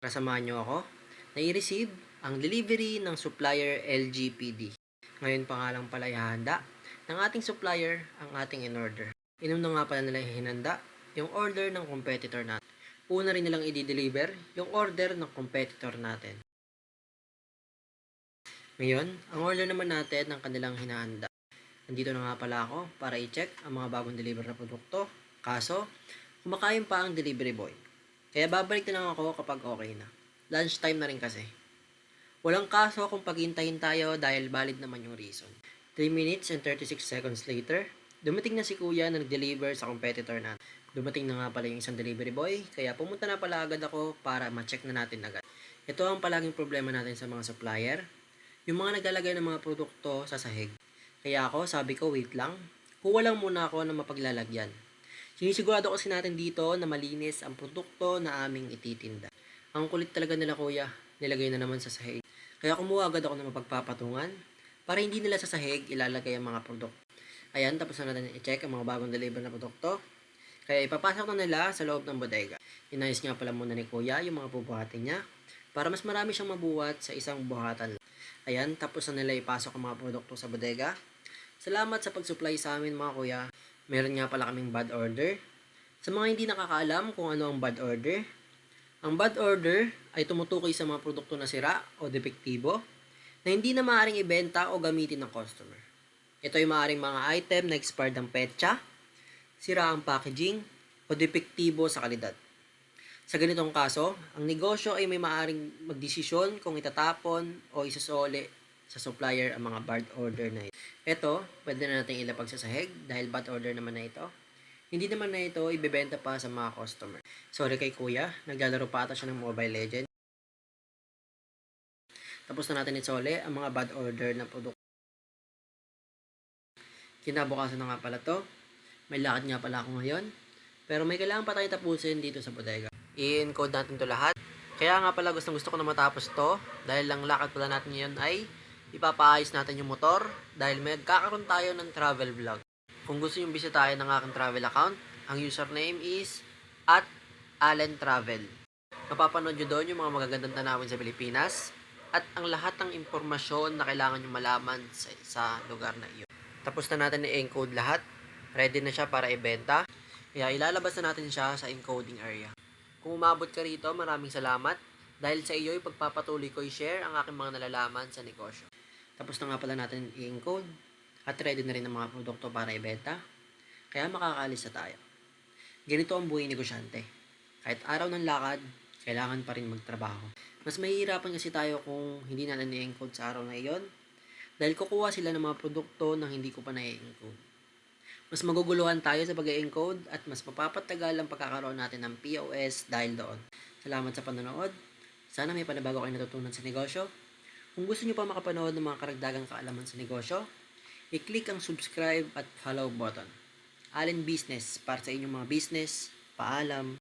Kasamahan niyo ako na i-receive ang delivery ng supplier LGPD. Ngayon pa nga lang pala ihahanda ng ating supplier ang ating in-order. Inom na nga pala nila hinanda yung order ng competitor natin. Una rin nilang i-deliver yung order ng competitor natin. Ngayon, ang order naman natin ng kanilang hinahanda. Nandito na nga pala ako para i-check ang mga bagong deliver na produkto. Kaso, kumakain pa ang delivery boy. Kaya babalik na lang ako kapag okay na. Lunchtime na rin kasi. Walang kaso kung paghintahin tayo dahil valid naman yung reason. 3 minutes and 36 seconds later, dumating na si kuya na nag-deliver sa competitor natin. Dumating na nga pala yung isang delivery boy, kaya pumunta na pala agad ako para ma-check na natin agad. Ito ang palaging problema natin sa mga supplier, yung mga naglalagay ng mga produkto sa sahig. Kaya ako, sabi ko, wait lang, kuha lang muna ako ng mapaglalagyan. Sinisigurado kasi natin dito na malinis ang produkto na aming ititinda. Ang kulit talaga nila kuya, nilagay na naman sa sahig. Kaya kumuha agad ako ng mapagpapatungan para hindi nila sa sahig ilalagay ang mga produkto. Ayan, tapos na natin i-check ang mga bagong deliver na produkto. Kaya ipapasok na nila sa loob ng bodega. Inayos nga pala muna ni kuya yung mga bubuhatin niya para mas marami siyang mabuhat sa isang buhatan. Ayan, tapos na nila ipasok ang mga produkto sa bodega. Salamat sa pag-supply sa amin mga kuya. Meron nga pala kaming bad order. Sa mga hindi nakakaalam kung ano ang bad order, ang bad order ay tumutukoy sa mga produkto na sira o depektibo na hindi na maaaring ibenta o gamitin ng customer. Ito ay maaaring mga item na expired ang petsa, sira ang packaging, o depektibo sa kalidad. Sa ganitong kaso, ang negosyo ay may maaaring magdesisyon kung itatapon o isasoli sa supplier ang mga bad order na ito. Ito, pwede na natin ilapag sa sahig dahil bad order naman na ito. Hindi naman na ito ibebenta pa sa mga customer. Sorry kay kuya, naglalaro pa ata siya ng Mobile Legends. Tapos na natin isole ang mga bad order na produkto. Kinabukasan na nga pala to. May lakad nga pala ako ngayon. Pero may kailangan pa tayo tapusin dito sa bodega. I-encode natin to lahat. Kaya nga pala gusto ko na matapos to. Dahil lang lakad pala natin ngayon ay ipapaayos natin yung motor. Dahil may magkakaroon tayo ng travel vlog. Kung gusto nyo bisitahin ng aking travel account, ang username is @AlenTravel. Mapapanood nyo doon yung mga magagandang tanawin sa Pilipinas at ang lahat ng impormasyon na kailangan nyo malaman sa lugar na iyon. Tapos na natin i-encode lahat. Ready na siya para ibenta. Kaya ilalabas na natin siya sa encoding area. Kung umabot ka rito, maraming salamat. Dahil sa iyo, pagpapatuloy ko i-share ang aking mga nalalaman sa negosyo. Tapos na nga pala natin i-encode. At ready na rin ang mga produkto para ibenta. Kaya makakaalis na tayo. Ganito ang buhay negosyante. Kahit araw ng lakad, kailangan pa rin magtrabaho. Mas mahihirapan kasi tayo kung hindi natin i-encode sa araw na iyon. Dahil kukuha sila ng mga produkto na hindi ko pa na-encode. Mas maguguluhan tayo sa pag-encode at mas mapapatagal ang pagkakaroon natin ng POS dahil doon. Salamat sa panonood. Sana may panabago kayo natutunan sa negosyo. Kung gusto nyo pa makapanood ng mga karagdagang kaalaman sa negosyo, i-click ang subscribe at follow button. Allen Business para sa inyong mga business. Paalam!